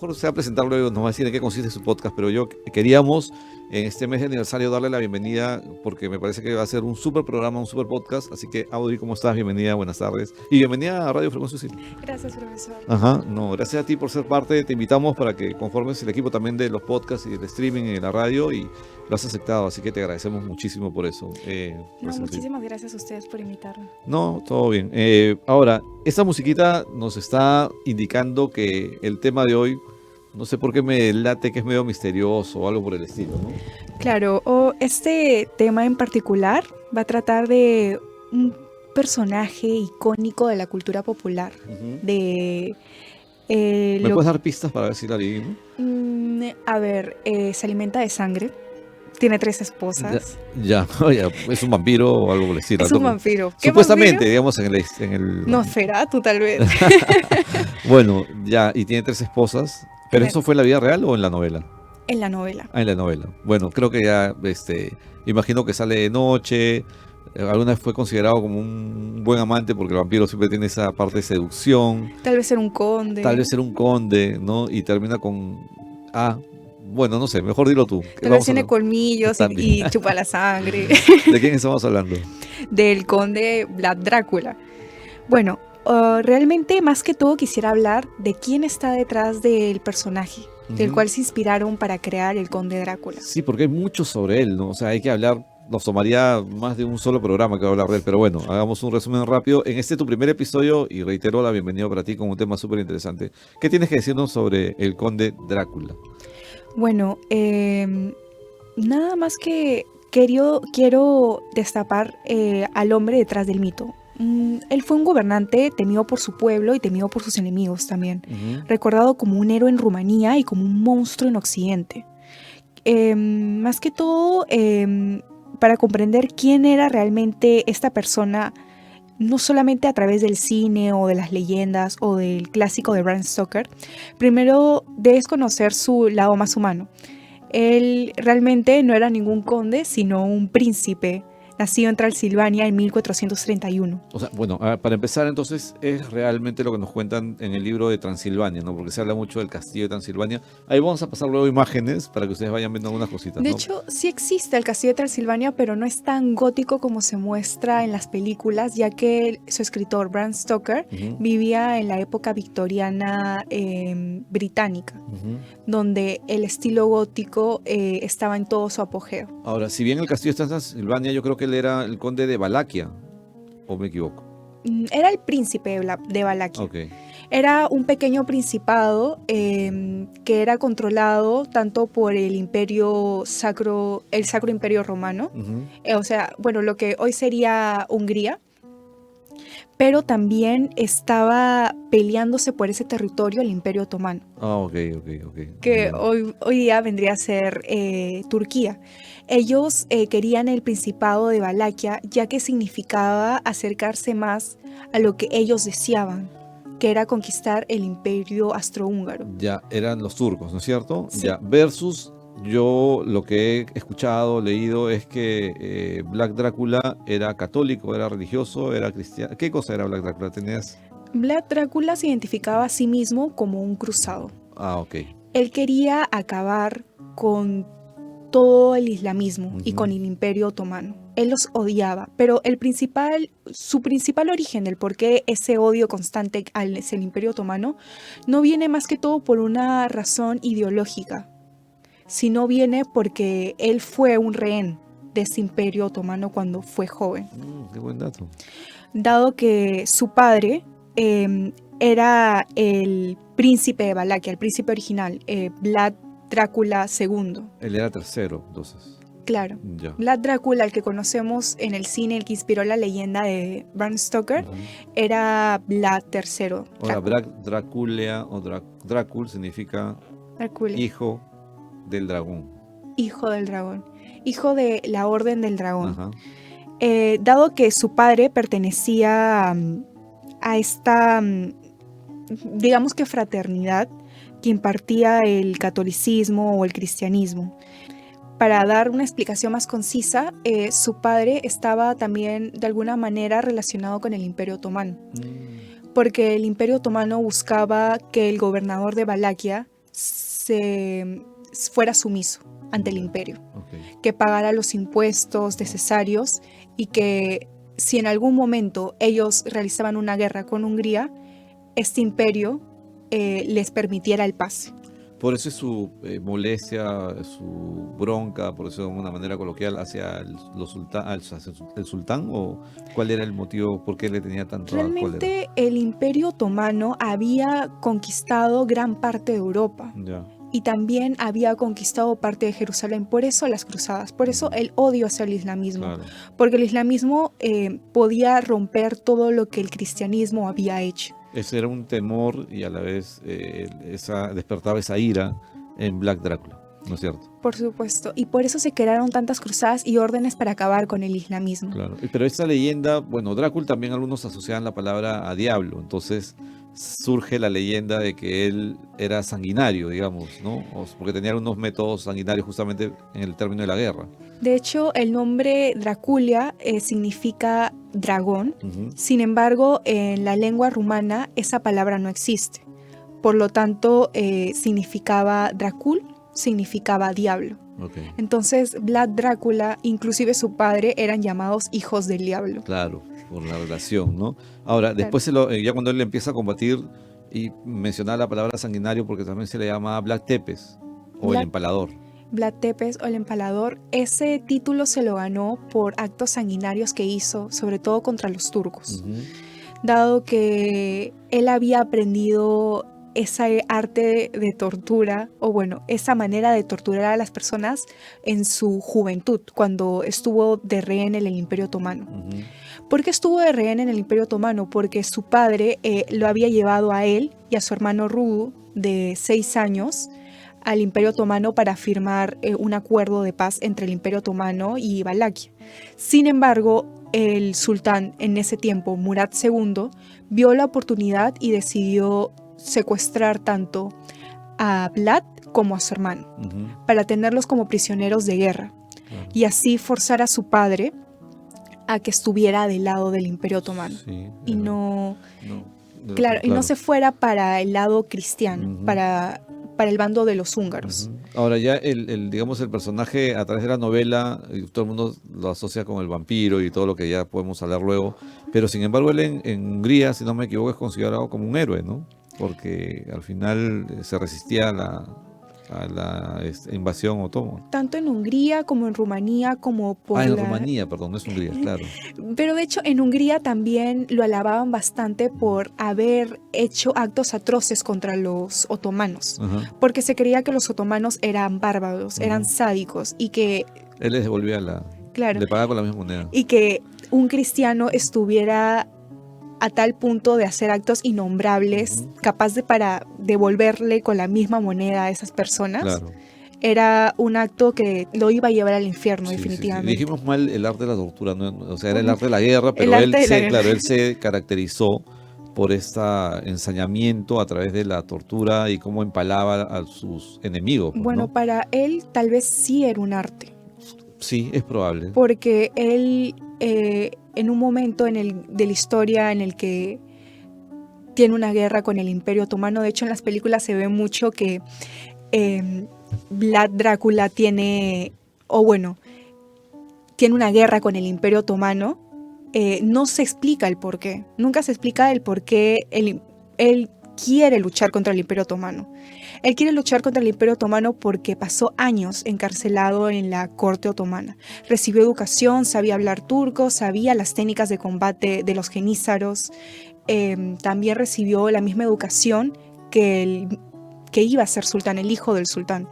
mejor se va a presentar luego, nos va a decir en qué consiste su podcast, pero yo queríamos en este mes de aniversario darle la bienvenida porque me parece que va a ser un súper programa, un súper podcast, así que Audrey, ¿cómo estás? Bienvenida, buenas tardes y bienvenida a Radio Frecuencia Civil. Gracias, profesor. Ajá, no, gracias a ti por ser parte, te invitamos para que conformes el equipo también de los podcasts y del streaming en la radio y lo has aceptado, así que te agradecemos muchísimo por eso. No, muchísimas gracias a ustedes por invitarme. No, todo bien. Ahora, esta musiquita nos está indicando que el tema de hoy, no sé por qué me late que es medio misterioso o algo por el estilo, ¿no? Claro, este tema en particular va a tratar de un personaje icónico de la cultura popular, de... ¿Me puedes dar pistas para ver si la adivino? A ver, se alimenta de sangre, tiene 3 esposas. Ya, es un vampiro o algo por el estilo. Es un vampiro. ¿Qué Supuestamente, vampiro? digamos, en el... Nosferatu, tal vez. Bueno, ya, y tiene 3 esposas. ¿Pero eso fue en la vida real o en la novela? En la novela. Ah, en la novela. Bueno, creo que ya, imagino que sale de noche. Alguna vez fue considerado como un buen amante porque el vampiro siempre tiene esa parte de seducción. Tal vez era un conde. Tal vez era un conde, ¿no? Y termina con... Ah, bueno, no sé, mejor dilo tú. Tal vez tiene colmillos y chupa la sangre. ¿De quién estamos hablando? Del conde Vlad Drácula. Bueno, realmente más que todo quisiera hablar de quién está detrás del personaje, del cual se inspiraron para crear el conde Drácula. Sí, porque hay mucho sobre él, ¿no? O sea, hay que hablar, nos tomaría más de un solo programa que hablar de él, pero bueno, hagamos un resumen rápido. En tu primer episodio, y reitero la bienvenida para ti con un tema súper interesante, ¿qué tienes que decirnos sobre el conde Drácula? Bueno, nada más que quiero destapar al hombre detrás del mito. Él fue un gobernante temido por su pueblo y temido por sus enemigos también, recordado como un héroe en Rumanía y como un monstruo en Occidente. Más que todo, para comprender quién era realmente esta persona, no solamente a través del cine o de las leyendas o del clásico de Bram Stoker, primero debes conocer su lado más humano. Él realmente no era ningún conde, sino un príncipe, nacido en Transilvania en 1431. O sea, bueno, para empezar entonces es realmente lo que nos cuentan en el libro de Transilvania, ¿no? Porque se habla mucho del castillo de Transilvania. Ahí vamos a pasar luego imágenes para que ustedes vayan viendo algunas cositas, De ¿no? hecho, sí existe el castillo de Transilvania, pero no es tan gótico como se muestra en las películas, ya que su escritor, Bram Stoker, vivía en la época victoriana británica, donde el estilo gótico estaba en todo su apogeo. Ahora, si bien el castillo está en Transilvania, yo creo que él era el conde de Valaquia, ¿o me equivoco? Era el príncipe de Valaquia. Okay. Era un pequeño principado que era controlado tanto por el imperio sacro, el Sacro Imperio Romano, o sea, bueno, lo que hoy sería Hungría, pero también estaba peleándose por ese territorio el Imperio Otomano. Ah, ok. Que hoy día vendría a ser Turquía. Ellos querían el Principado de Valaquia, ya que significaba acercarse más a lo que ellos deseaban, que era conquistar el Imperio Austrohúngaro. Ya, eran los turcos, ¿no es cierto? Sí. Ya, versus... Yo lo que he escuchado, leído, es que Black Drácula era católico, era religioso, era cristiano. ¿Qué cosa era Black Drácula? ¿Tenías? Vlad Drácula se identificaba a sí mismo como un cruzado. Ah, ok. Él quería acabar con todo el islamismo y con el Imperio Otomano. Él los odiaba, pero su principal origen del por qué ese odio constante hacia el Imperio Otomano no viene más que todo por una razón ideológica, sino viene porque él fue un rehén de ese Imperio Otomano cuando fue joven. Qué buen dato. Dado que su padre era el príncipe de Valaquia, el príncipe original, Vlad Drácula II. Él era tercero, entonces. Claro. Ya. Vlad Drácula, el que conocemos en el cine, el que inspiró la leyenda de Bram Stoker, era Vlad III. Ahora, Drácula o Drácul significa Drácula. hijo del dragón. Hijo del dragón. Hijo de la Orden del Dragón. Dado que su padre pertenecía a esta, digamos que fraternidad que impartía el catolicismo o el cristianismo. Para dar una explicación más concisa, su padre estaba también de alguna manera relacionado con el Imperio Otomano, porque el Imperio Otomano buscaba que el gobernador de Valaquia fuera sumiso ante el imperio, Ok. que pagara los impuestos necesarios y que si en algún momento ellos realizaban una guerra con Hungría, este imperio les permitiera el pase. Por eso es su molestia, su bronca, por eso de una manera coloquial hacia el sultán, o cuál era el motivo, por qué le tenía tanta cólera. Realmente el Imperio Otomano había conquistado gran parte de Europa Ya, y también había conquistado parte de Jerusalén. Por eso las cruzadas, por eso el odio hacia el islamismo, claro. porque el islamismo podía romper todo lo que el cristianismo había hecho. Ese era un temor y a la vez despertaba esa ira en Black Drácula, ¿no es cierto? Por supuesto, y por eso se crearon tantas cruzadas y órdenes para acabar con el islamismo. Claro. Pero esta leyenda, bueno, Drácula también algunos asocian la palabra a diablo, entonces surge la leyenda de que él era sanguinario, digamos, ¿no? Porque tenía unos métodos sanguinarios justamente en el término de la guerra. De hecho, el nombre Draculia significa dragón. Ujú. Sin embargo, en la lengua rumana esa palabra no existe. Por lo tanto, significaba Dracul, significaba diablo. Ok. Entonces, Vlad Drácula, inclusive su padre, eran llamados hijos del diablo. Claro, por la relación, ¿no? Ahora, después ya cuando él empieza a combatir y mencionaba la palabra sanguinario porque también se le llama Black Tepes o el Black- empalador. Vlad Tepes o el Empalador, ese título se lo ganó por actos sanguinarios que hizo, sobre todo contra los turcos, Ujú. dado que él había aprendido ese arte de tortura, o bueno, esa manera de torturar a las personas en su juventud, cuando estuvo de rehén en el Imperio Otomano. Ujú. ¿Por qué estuvo de rehén en el Imperio Otomano? Porque su padre lo había llevado a él y a su hermano Rudu, de 6 años, al Imperio Otomano para firmar un acuerdo de paz entre el Imperio Otomano y Valaquia. Sin embargo, el sultán en ese tiempo, Murad II, vio la oportunidad y decidió secuestrar tanto a Vlad como a su hermano, Ujú. para tenerlos como prisioneros de guerra Claro. y así forzar a su padre a que estuviera del lado del Imperio Otomano Sí, y es no, verdad. claro, y no se fuera para el lado cristiano, Ujú. para el bando de los húngaros. Ujú. Ahora ya digamos, el personaje a través de la novela, todo el mundo lo asocia con el vampiro y todo lo que ya podemos hablar luego, pero sin embargo él en Hungría, si no me equivoco, es considerado como un héroe, ¿no? Porque al final se resistía a la invasión otomana. Tanto en Hungría como en Rumanía, como por En la... Rumanía, perdón, no es Hungría, claro. Pero de hecho en Hungría también lo alababan bastante por haber hecho actos atroces contra los otomanos, Ajá. porque se creía que los otomanos eran bárbaros, eran Ujú. sádicos y que, Él les devolvía claro, le pagaba con la misma moneda. y que un cristiano estuviera a tal punto de hacer actos innombrables, Ujú. capaz de para devolverle con la misma moneda a esas personas, Claro. era un acto que lo iba a llevar al infierno, Sí, sí, sí. definitivamente. Dijimos mal el arte de la tortura, ¿no? O sea, era el Ujú. arte de la guerra, pero El arte de la guerra. claro, él se caracterizó por este ensañamiento a través de la tortura y cómo empalaba a sus enemigos, pues, Bueno, ¿no? para él tal vez sí era un arte, Sí, es probable. porque él en un momento de la historia en el que tiene una guerra con el Imperio Otomano, de hecho en las películas se ve mucho que Vlad Drácula tiene, o bueno, tiene una guerra con el Imperio Otomano. No se explica el por qué, nunca se explica el por qué él quiere luchar contra el Imperio Otomano. Él quiere luchar contra el Imperio Otomano porque pasó años encarcelado en la corte otomana. Recibió educación, sabía hablar turco, sabía las técnicas de combate de los genízaros. También recibió la misma educación que iba a ser sultán, el hijo del sultán.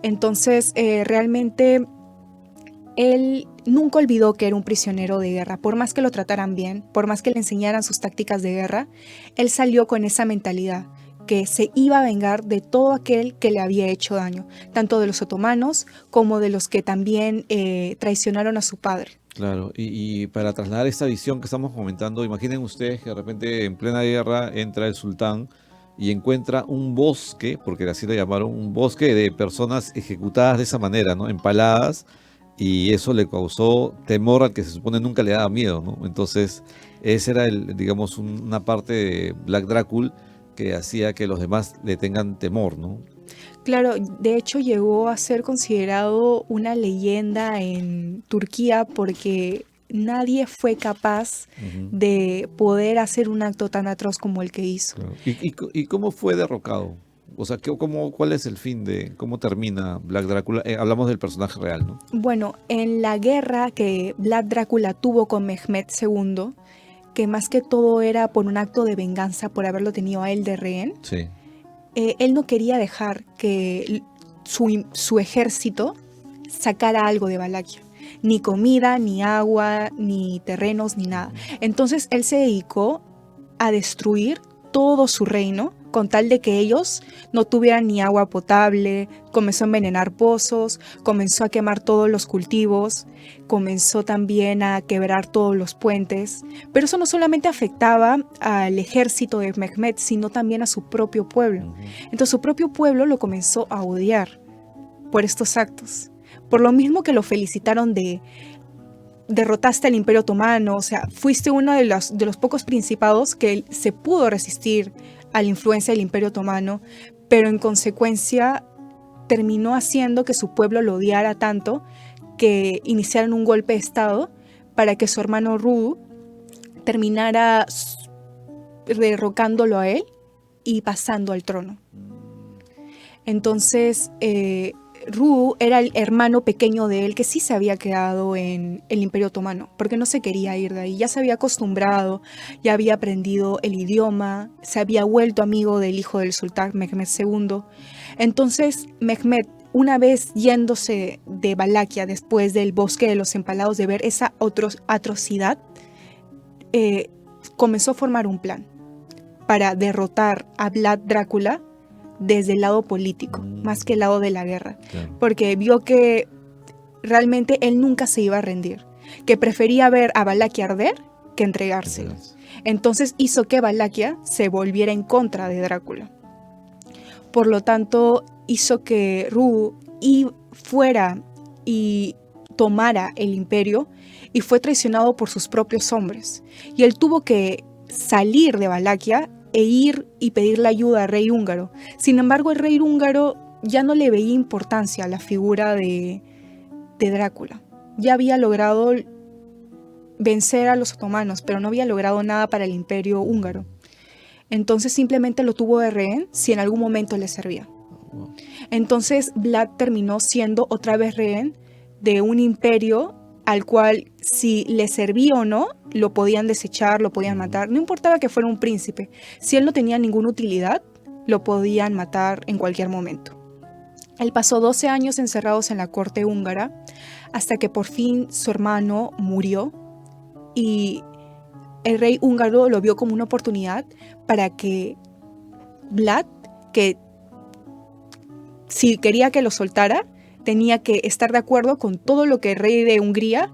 Entonces, realmente él nunca olvidó que era un prisionero de guerra. Por más que lo trataran bien, por más que le enseñaran sus tácticas de guerra, él salió con esa mentalidad, que se iba a vengar de todo aquel que le había hecho daño, tanto de los otomanos como de los que también traicionaron a su padre. Claro, y para trasladar esta visión que estamos comentando, imaginen ustedes que de repente en plena guerra entra el sultán y encuentra un bosque, porque así lo llamaron, un bosque de personas ejecutadas de esa manera, ¿no? Empaladas, y eso le causó temor al que se supone nunca le daba miedo, ¿no? Entonces, esa era, digamos, una parte de Black Drácula que hacía que los demás le tengan temor, ¿no? Claro, de hecho llegó a ser considerado una leyenda en Turquía porque nadie fue capaz Ujú, de poder hacer un acto tan atroz como el que hizo. claro. ¿Y cómo fue derrocado? O sea, ¿cuál es el fin de cómo termina Black Drácula? Hablamos del personaje real, ¿no? Bueno, en la guerra que Vlad Drácula tuvo con Mehmed II, que más que todo era por un acto de venganza por haberlo tenido a él de rehén, Sí. él no quería dejar que su ejército sacara algo de Valaquia. Ni comida, ni agua, ni terrenos, ni nada. Entonces él se dedicó a destruir todo su reino con tal de que ellos no tuvieran ni agua potable, comenzó a envenenar pozos, comenzó a quemar todos los cultivos, comenzó también a quebrar todos los puentes, pero eso no solamente afectaba al ejército de Mehmed, sino también a su propio pueblo. Ujú. Entonces su propio pueblo lo comenzó a odiar por estos actos, por lo mismo que lo felicitaron de derrotaste al Imperio Otomano, o sea, fuiste uno de los pocos principados que se pudo resistir a la influencia del Imperio Otomano, pero en consecuencia terminó haciendo que su pueblo lo odiara tanto que iniciaron un golpe de estado para que su hermano Rudu terminara derrocándolo a él y pasando al trono. Entonces, Rudu era el hermano pequeño de él que sí se había quedado en el Imperio Otomano, porque no se quería ir de ahí, ya se había acostumbrado, ya había aprendido el idioma, se había vuelto amigo del hijo del sultán Mehmed II. Entonces, Mehmed, una vez yéndose de Valaquia después del Bosque de los Empalados, de ver esa atrocidad, comenzó a formar un plan para derrotar a Vlad Drácula desde el lado político, más que el lado de la guerra, Claro. porque vio que realmente él nunca se iba a rendir, que prefería ver a Valaquia arder que entregárselo. Entonces hizo que Valaquia se volviera en contra de Drácula. Por lo tanto, hizo que Rudu fuera y tomara el imperio y fue traicionado por sus propios hombres. Y él tuvo que salir de Valaquia e ir y pedirle ayuda al rey húngaro. Sin embargo, el rey húngaro ya no le veía importancia a la figura de Drácula. Ya había logrado vencer a los otomanos, pero no había logrado nada para el imperio húngaro. Entonces simplemente lo tuvo de rehén si en algún momento le servía. Wow. Entonces Vlad terminó siendo otra vez rehén de un imperio al cual si le servía o no, lo podían desechar, lo podían matar. No importaba que fuera un príncipe. Si él no tenía ninguna utilidad, lo podían matar en cualquier momento. Él pasó 12 años encerrados en la corte húngara hasta que por fin su hermano murió y el rey húngaro lo vio como una oportunidad para que Vlad, que si quería que lo soltara, tenía que estar de acuerdo con todo lo que el rey de Hungría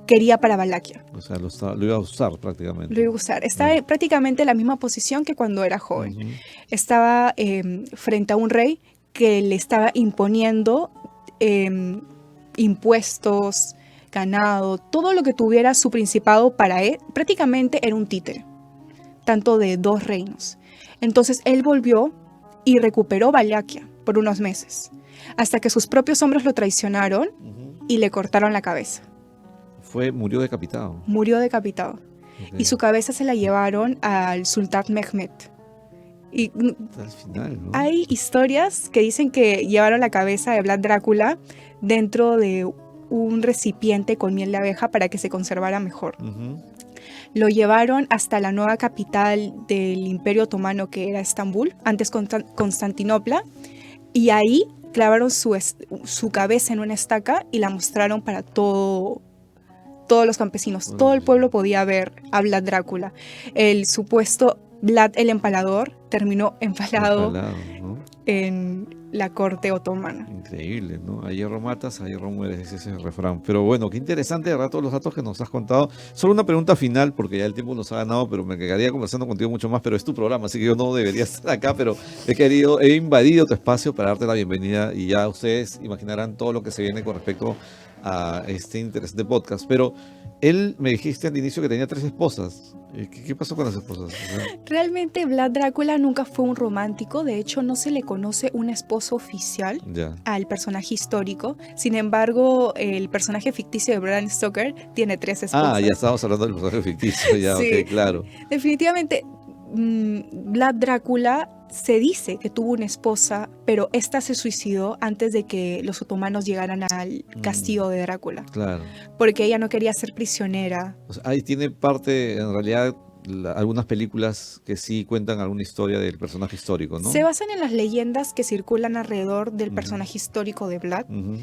quería para Valaquia. O sea, lo iba a usar prácticamente. Lo iba a usar. Estaba prácticamente en la misma posición que cuando era joven. Ujú. Estaba frente a un rey que le estaba imponiendo impuestos, ganado, todo lo que tuviera su principado para él, prácticamente era un títere, tanto de dos reinos. Entonces él volvió y recuperó Valaquia por unos meses, hasta que sus propios hombres lo traicionaron Ujú. y le cortaron la cabeza. Murió decapitado. Murió decapitado. Ok. Y su cabeza se la llevaron al sultán Mehmed. Y Al final, ¿no? hay historias que dicen que llevaron la cabeza de Vlad Drácula dentro de un recipiente con miel de abeja para que se conservara mejor. Ujú. Lo llevaron hasta la nueva capital del Imperio Otomano, que era Estambul, antes Constantinopla, y ahí clavaron su cabeza en una estaca y la mostraron para todos los campesinos. Todo el pueblo podía ver a Vlad Drácula. El supuesto Vlad el Empalador terminó empalado ¿No? en la corte otomana. Increíble, ¿no? A hierro matas, a hierro mueres, ese es el refrán. Pero bueno, qué interesante, de verdad, todos los datos que nos has contado. Solo una pregunta final, porque ya el tiempo nos ha ganado, pero me quedaría conversando contigo mucho más, pero es tu programa, así que yo no debería estar acá, pero he invadido tu espacio para darte la bienvenida y ya ustedes imaginarán todo lo que se viene con respecto a este interesante podcast. Pero él me dijiste al inicio que tenía 3 esposas. ¿Qué pasó con las esposas? O sea, Realmente Vlad Drácula nunca fue un romántico, de hecho no se le conoce un esposo oficial ya. al personaje histórico. Sin embargo, el personaje ficticio de Bram Stoker tiene 3 esposas. Ah, ya estábamos hablando del personaje ficticio, ya, Sí. ok, claro. Definitivamente, Vlad Drácula se dice que tuvo una esposa, pero esta se suicidó antes de que los otomanos llegaran al castillo de Drácula, Claro. porque ella no quería ser prisionera. O sea, ahí tiene parte, en realidad, algunas películas que sí cuentan alguna historia del personaje histórico, ¿no? Se basan en las leyendas que circulan alrededor del Ujú. personaje histórico de Vlad, Ujú.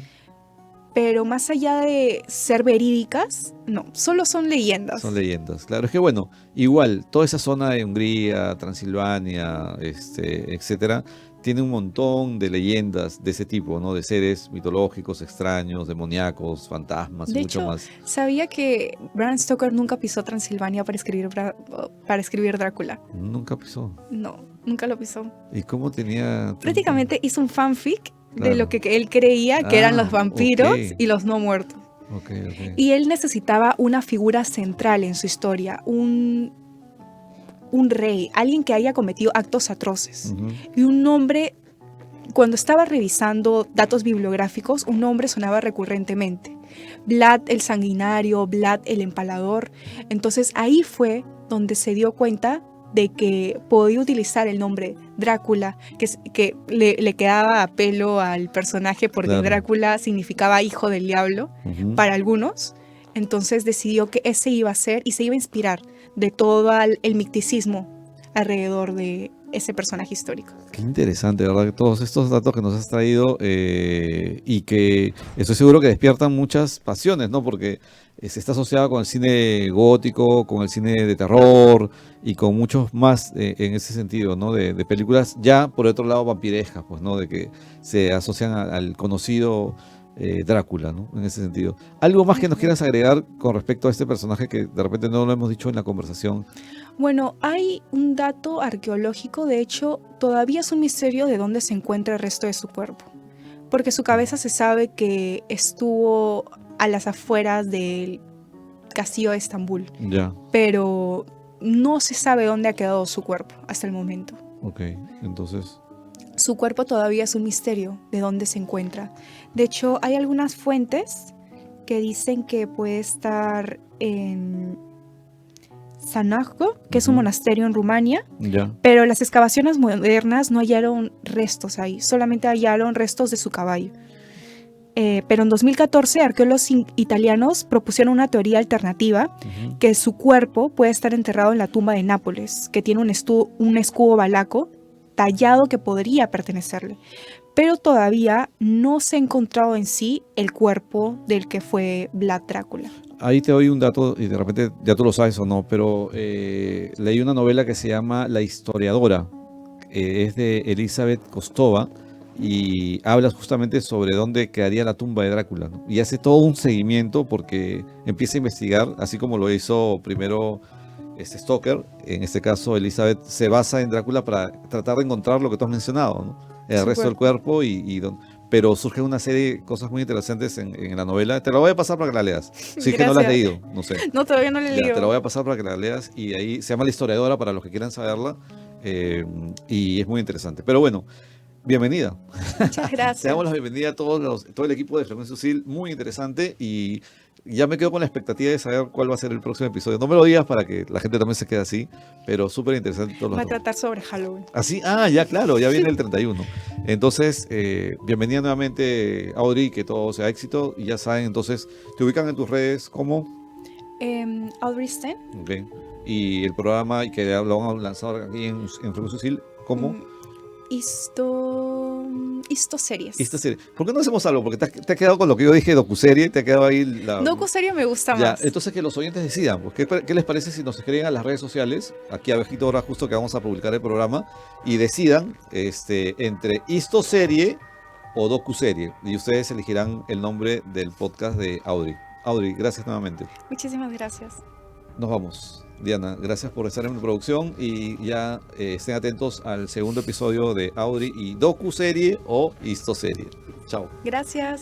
pero más allá de ser verídicas, no, solo son leyendas. Son leyendas, claro. Es que bueno, igual, toda esa zona de Hungría, Transilvania, etcétera, tiene un montón de leyendas de ese tipo, ¿no? De seres mitológicos, extraños, demoníacos, fantasmas y De mucho hecho, más. ¿sabía que Bram Stoker nunca pisó Transilvania para escribir Drácula? Nunca pisó. No, nunca lo pisó. ¿Y cómo tenía tanto? Prácticamente hizo un fanfic de Claro. lo que él creía que eran los vampiros ok. y los no muertos. Ok. Y él necesitaba una figura central en su historia, un rey, alguien que haya cometido actos atroces. Ujú. Y un nombre, cuando estaba revisando datos bibliográficos, un nombre sonaba recurrentemente. Vlad el sanguinario, Vlad el empalador. Entonces ahí fue donde se dio cuenta de que podía utilizar el nombre Drácula, que le quedaba a pelo al personaje porque Claro. Drácula significaba hijo del diablo Ujú. para algunos. Entonces decidió que ese iba a ser y se iba a inspirar de todo el misticismo alrededor de ese personaje histórico. Qué interesante, ¿verdad? Todos estos datos que nos has traído y que estoy seguro que despiertan muchas pasiones, ¿no? Porque se está asociado con el cine gótico, con el cine de terror y con muchos más en ese sentido, ¿no? De películas ya, por otro lado, vampirescas, pues, ¿no? De que se asocian al conocido Drácula, ¿no? En ese sentido. ¿Algo más que nos quieras agregar con respecto a este personaje que de repente no lo hemos dicho en la conversación? Bueno, hay un dato arqueológico, de hecho, todavía es un misterio de dónde se encuentra el resto de su cuerpo, porque su cabeza se sabe que estuvo a las afueras del castillo de Estambul, Ya, pero no se sabe dónde ha quedado su cuerpo hasta el momento. ok. Entonces, Su cuerpo todavía es un misterio de dónde se encuentra. De hecho, hay algunas fuentes que dicen que puede estar en Sanajgo, que es un Ujú. monasterio en Rumania, ya. pero las excavaciones modernas no hallaron restos ahí, solamente hallaron restos de su caballo. Pero en 2014 arqueólogos italianos propusieron una teoría alternativa Ujú. que su cuerpo puede estar enterrado en la tumba de Nápoles, que tiene un escudo valaco tallado que podría pertenecerle. Pero todavía no se ha encontrado en sí el cuerpo del que fue Vlad Drácula. Ahí te doy un dato y de repente ya tú lo sabes o no, pero leí una novela que se llama La historiadora, es de Elizabeth Kostova y habla justamente sobre dónde quedaría la tumba de Drácula, ¿no? Y hace todo un seguimiento porque empieza a investigar, así como lo hizo primero Stoker, en este caso Elizabeth se basa en Drácula para tratar de encontrar lo que tú has mencionado, ¿no? El Su resto del cuerpo pero surge una serie de cosas muy interesantes en la novela. Te la voy a pasar para que la leas. Si es que no la has Gracias. leído, no sé. No, todavía no le Ya, digo. te la voy a pasar para que la leas y ahí se llama La historiadora para los que quieran saberla y es muy interesante. Pero bueno, bienvenida. Muchas Te gracias. damos la bienvenida a todo el equipo de Frecuencia Sutil, muy interesante y ya me quedo con la expectativa de saber cuál va a ser el próximo episodio. No me lo digas para que la gente también se quede así, pero súper interesante todos los Va a dos. tratar sobre Halloween. Así, ya claro, ya viene el 31. Entonces, bienvenida nuevamente, Audrey, que todo sea éxito. Y ya saben, entonces, te ubican en tus redes como, Audrey Sten. ok, y el programa que lo han lanzado aquí en Frecuencia Sutil, como Isto series. esta serie. ¿Por qué no hacemos algo? Porque te has quedado con lo que yo dije, docuserie, te ha quedado ahí la... Docuserie me gusta Ya, más. entonces que los oyentes decidan, pues, ¿qué les parece si nos escriben a las redes sociales? Aquí abajito ahora justo que vamos a publicar el programa y decidan entre histoserie o docuserie y ustedes elegirán el nombre del podcast de Audrey. Audrey, gracias nuevamente. Muchísimas gracias. Nos vamos. Diana, gracias por estar en la producción y ya estén atentos al segundo episodio de Audrey y docuserie o histoserie. Chao. Gracias.